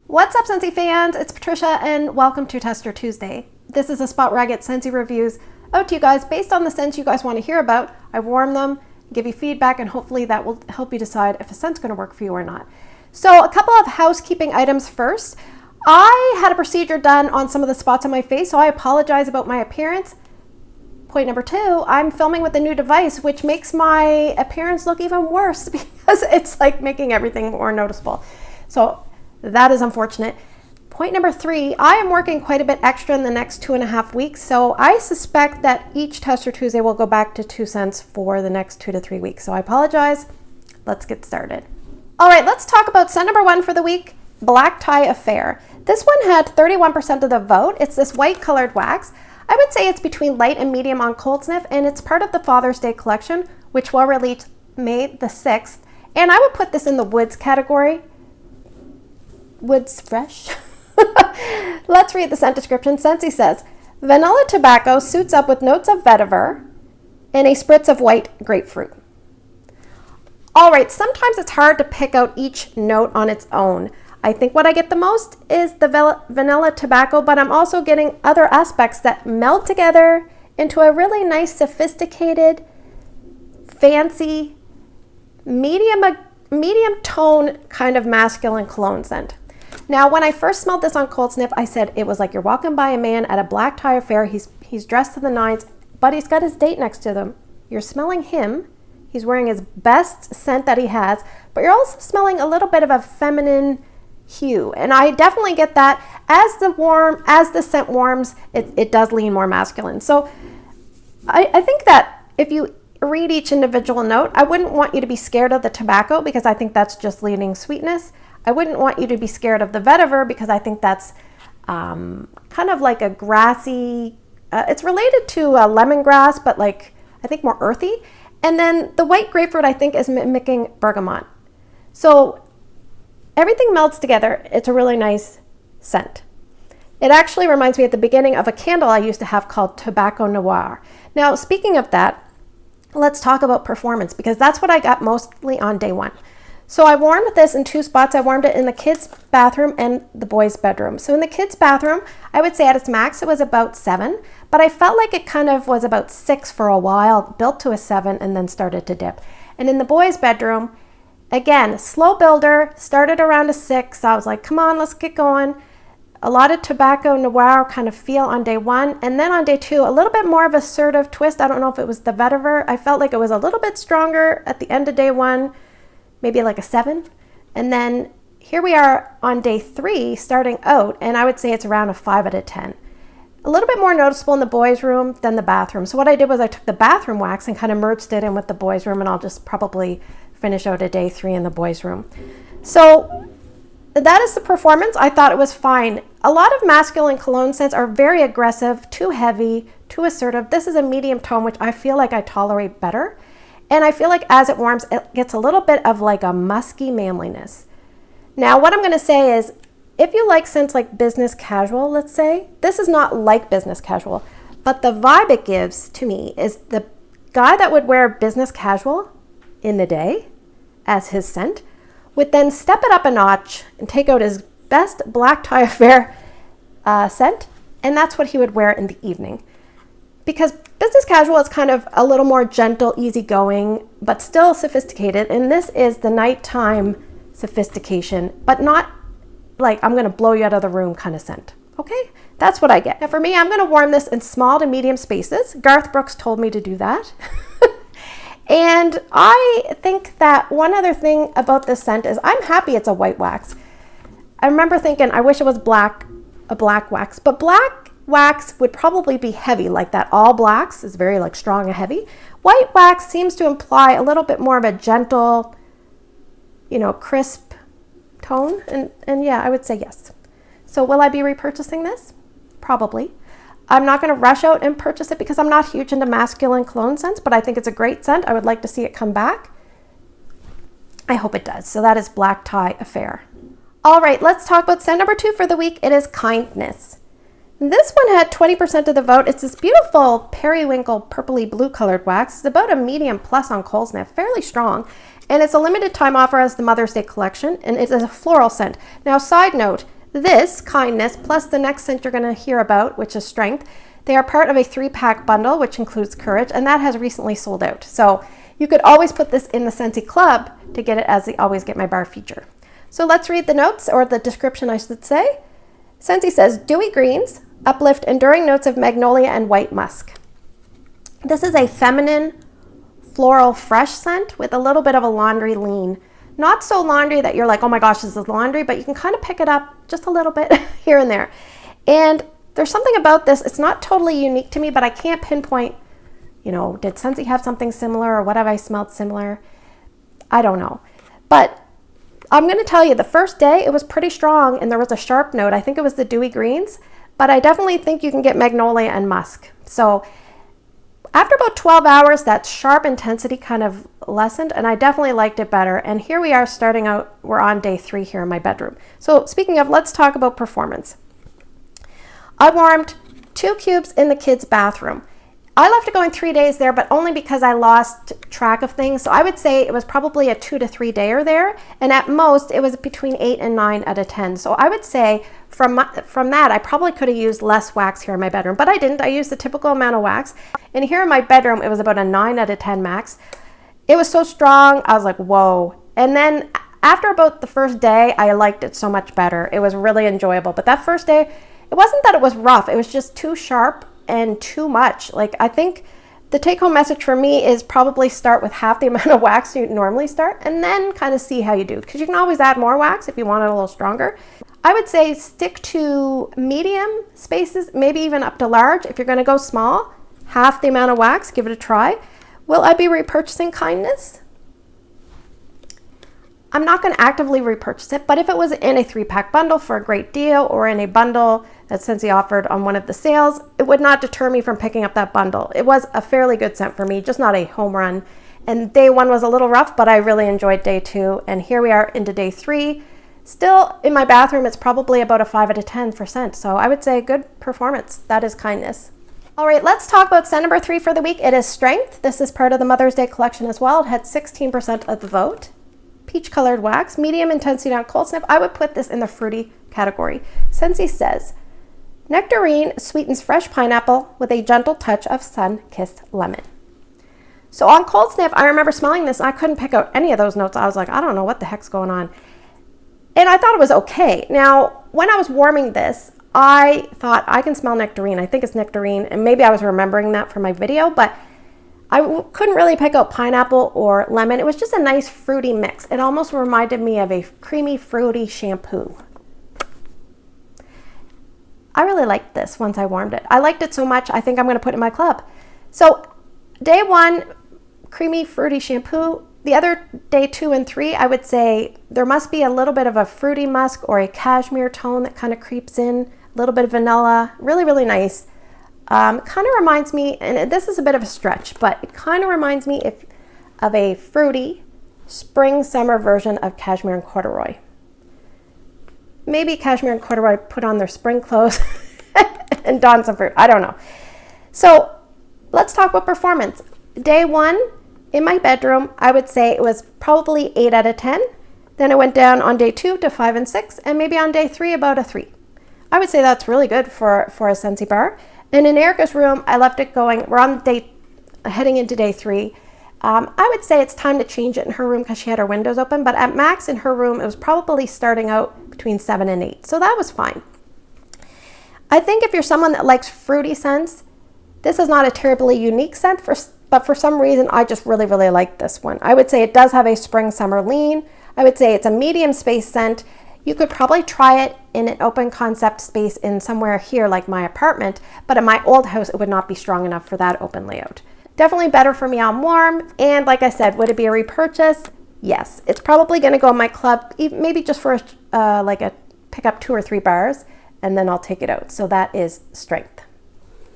What's up, Scentsy fans? It's Patricia and welcome to Tester Tuesday. This is a spot where I get Scentsy reviews out to you guys based on the scents you guys want to hear about. I warm them, give you feedback, and hopefully that will help you decide if a scent's going to work for you or not. So a couple of housekeeping items first. I had a procedure done on some of the spots on my face, so I apologize about my appearance. Point number two, I'm filming with a new device, which makes my appearance look even worse because it's like making everything more noticeable. So that is unfortunate. Point number three, I am working quite a bit extra in the next 2.5 weeks, so I suspect that each Tester Tuesday will go back to 2 cents for the next 2 to 3 weeks. So I apologize. Let's get started. All right, let's talk about scent number 1 for the week, Black Tie Affair. This one had 31% of the vote. It's this white colored wax. I would say it's between light and medium on cold sniff, and it's part of the Father's Day collection, which will release May the 6th. And I would put this in the woods category. Woods fresh. Let's read the scent description. Scentsy says, vanilla tobacco suits up with notes of vetiver and a spritz of white grapefruit. All right, sometimes it's hard to pick out each note on its own. I think what I get the most is the vanilla tobacco, but I'm also getting other aspects that meld together into a really nice, sophisticated, fancy, medium tone kind of masculine cologne scent. Now, when I first smelled this on cold sniff, I said it was like you're walking by a man at a black tie affair. He's dressed to the nines, but he's got his date next to them. You're smelling him. He's wearing his best scent that he has, but you're also smelling a little bit of a feminine hue. And I definitely get that. As the scent warms, it does lean more masculine. So I think that if you read each individual note, I wouldn't want you to be scared of the tobacco because I think that's just leading sweetness. I wouldn't want you to be scared of the vetiver because I think that's kind of like a grassy, it's related to lemongrass, but like I think more earthy. And then the white grapefruit I think is mimicking bergamot. So everything melds together. It's a really nice scent. It actually reminds me at the beginning of a candle I used to have called Tobacco Noir. Now, speaking of that, let's talk about performance because that's what I got mostly on day 1. So I warmed this in 2 spots. I warmed it in the kids' bathroom and the boys' bedroom. So in the kids' bathroom, I would say at its max, it was about 7, but I felt like it kind of was about 6 for a while, built to a 7, and then started to dip. And in the boys' bedroom, again, slow builder, started around a 6. I was like, come on, let's get going. A lot of Tobacco Noir kind of feel on day 1. And then on day 2, a little bit more of assertive twist. I don't know if it was the vetiver. I felt like it was a little bit stronger at the end of day 1. Maybe like a 7. And then here we are on day 3 starting out, and I would say it's around a 5 out of 10. A little bit more noticeable in the boys' room than the bathroom. So what I did was I took the bathroom wax and kind of merged it in with the boys' room, and I'll just probably finish out a day 3 in the boys' room. So that is the performance. I thought it was fine. A lot of masculine cologne scents are very aggressive, too heavy, too assertive. This is a medium tone, which I feel like I tolerate better. And I feel like as it warms, it gets a little bit of like a musky manliness. Now, what I'm going to say is, if you like scents like business casual, let's say, this is not like business casual, but the vibe it gives to me is the guy that would wear business casual in the day as his scent would then step it up a notch and take out his best Black Tie Affair scent, and that's what he would wear in the evening. Because business casual is kind of a little more gentle, easygoing, but still sophisticated. And this is the nighttime sophistication, but not like I'm going to blow you out of the room kind of scent. Okay, that's what I get. Now for me, I'm going to warm this in small to medium spaces. Garth Brooks told me to do that. And I think that one other thing about this scent is I'm happy it's a white wax. I remember thinking I wish it was a black wax, but black wax would probably be heavy like that. All blacks is very like strong and heavy. White wax seems to imply a little bit more of a gentle, crisp tone. And yeah, I would say yes. So will I be repurchasing this? Probably. I'm not going to rush out and purchase it because I'm not huge into masculine cologne scents, but I think it's a great scent. I would like to see it come back. I hope it does. So that is Black Tie Affair. All right, let's talk about scent number 2 for the week. It is Kindness. This one had 20% of the vote. It's this beautiful periwinkle purpley blue colored wax. It's about a medium plus on cold sniff, fairly strong. And it's a limited time offer as the Mother's Day collection, and it is a floral scent. Now, side note, This, Kindness, plus the next scent you're going to hear about, which is Strength, they are part of a 3-pack bundle, which includes Courage, and that has recently sold out. So you could always put this in the Scentsy Club to get it as the Always Get My Bar feature. So let's read the notes, or the description I should say. Scentsy says, dewy greens, uplift enduring notes of magnolia and white musk. This is a feminine, floral, fresh scent with a little bit of a laundry lean. Not so laundry that you're like, oh my gosh, this is laundry, but you can kind of pick it up just a little bit here and there. And there's something about this, it's not totally unique to me, but I can't pinpoint, you know, did Scentsy have something similar, or what have I smelled similar? I don't know. But I'm going to tell you, the first day it was pretty strong and there was a sharp note. I think it was the dewy greens, but I definitely think you can get magnolia and musk. So after about 12 hours, that sharp intensity kind of lessened, and I definitely liked it better. And here we are starting out, we're on day 3 here in my bedroom. So speaking of, let's talk about performance. I warmed 2 cubes in the kids' bathroom. I left it going 3 days there, but only because I lost track of things. So I would say it was probably a 2 to 3 dayer there. And at most, it was between 8 and 9 out of 10. So I would say from that, I probably could have used less wax here in my bedroom, but I didn't. I used the typical amount of wax. And here in my bedroom, it was about a 9 out of 10 max. It was so strong, I was like, whoa. And then after about the first day, I liked it so much better. It was really enjoyable. But that first day, it wasn't that it was rough. It was just too sharp and too much. Like, I think the take-home message for me is probably start with half the amount of wax you normally start, and then kind of see how you do, because you can always add more wax if you want it a little stronger. I would say stick to medium spaces, maybe even up to large. If you're going to go small, half the amount of wax, give it a try. Will I be repurchasing Kindness? I'm not going to actively repurchase it, but if it was in a 3-pack bundle for a great deal, or in a bundle that Scentsy offered on one of the sales, it would not deter me from picking up that bundle. It was a fairly good scent for me, just not a home run. And day 1 was a little rough, but I really enjoyed day 2. And here we are into day 3. Still in my bathroom, it's probably about a 5 out of 10 for scent. So I would say good performance. That is Kindness. All right, let's talk about scent number 3 for the week. It is Strength. This is part of the Mother's Day collection as well. It had 16% of the vote. Peach colored wax, medium intensity on cold sniff. I would put this in the fruity category. Scentsy says, nectarine sweetens fresh pineapple with a gentle touch of sun-kissed lemon. So on cold sniff, I remember smelling this and I couldn't pick out any of those notes. I was like, I don't know what the heck's going on. And I thought it was okay. Now, when I was warming this, I thought I can smell nectarine. I think it's nectarine, and maybe I was remembering that from my video, but I couldn't really pick out pineapple or lemon. It was just a nice fruity mix. It almost reminded me of a creamy, fruity shampoo. I really liked this once I warmed it. I liked it so much, I think I'm going to put it in my club. So day 1, creamy, fruity shampoo. The other day 2 and 3, I would say there must be a little bit of a fruity musk or a cashmere tone that kind of creeps in, a little bit of vanilla. Really, really nice. Kind of reminds me, and this is a bit of a stretch, but it kind of reminds me of a fruity spring-summer version of cashmere and corduroy. Maybe cashmere and corduroy put on their spring clothes and don some fruit. I don't know. So let's talk about performance. Day 1 in my bedroom, I would say it was probably 8 out of 10. Then it went down on day 2 to 5 and 6, and maybe on day 3 about a 3. I would say that's really good for a Scentsy bar. And in Erica's room, I left it going, we're on heading into day 3. I would say it's time to change it in her room because she had her windows open, but at max in her room, it was probably starting out between 7 and 8. So that was fine. I think if you're someone that likes fruity scents, this is not a terribly unique scent, but for some reason, I just really, really like this one. I would say it does have a spring-summer lean. I would say it's a medium space scent. You could probably try it in an open concept space in somewhere here like my apartment, but in my old house, it would not be strong enough for that open layout. Definitely better for me on warm, and like I said, would it be a repurchase? Yes. It's probably going to go in my club, maybe just for pick up 2 or 3 bars, and then I'll take it out. So that is Strength.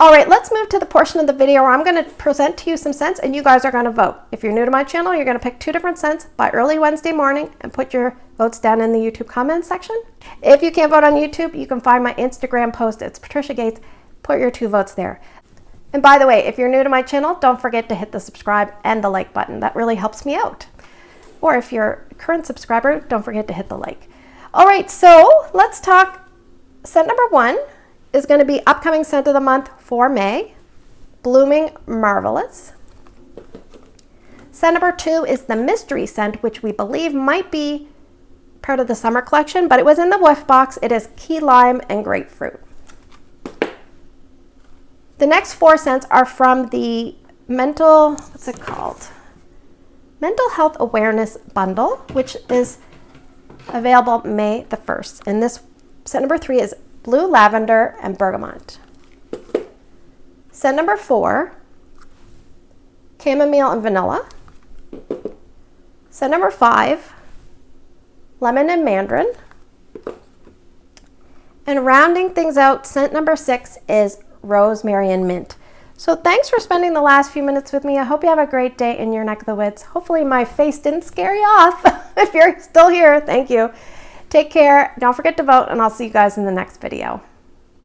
All right, let's move to the portion of the video where I'm going to present to you some scents and you guys are going to vote. If you're new to my channel, you're going to pick 2 different scents by early Wednesday morning and put your votes down in the YouTube comments section. If you can't vote on YouTube, you can find my Instagram post. It's Patricia Gates. Put your 2 votes there. And by the way, if you're new to my channel, don't forget to hit the subscribe and the like button. That really helps me out. Or if you're a current subscriber, don't forget to hit the like. All right, so let's talk scent number 1 is going to be upcoming scent of the month for May, Blooming Marvelous. Scent number 2 is the mystery scent, which we believe might be part of the summer collection, but it was in the whiff box. It is Key Lime and Grapefruit. The next 4 scents are from the Mental Health Awareness Bundle, which is available May the 1st. And this scent number 3 is Blue Lavender and Bergamot. Scent number 4, Chamomile and Vanilla. Scent number 5, Lemon and Mandarin. And rounding things out, scent number 6 is Rosemary and Mint. So thanks for spending the last few minutes with me. I hope you have a great day in your neck of the woods. Hopefully my face didn't scare you off. If you're still here, thank you. Take care. Don't forget to vote, and I'll see you guys in the next video.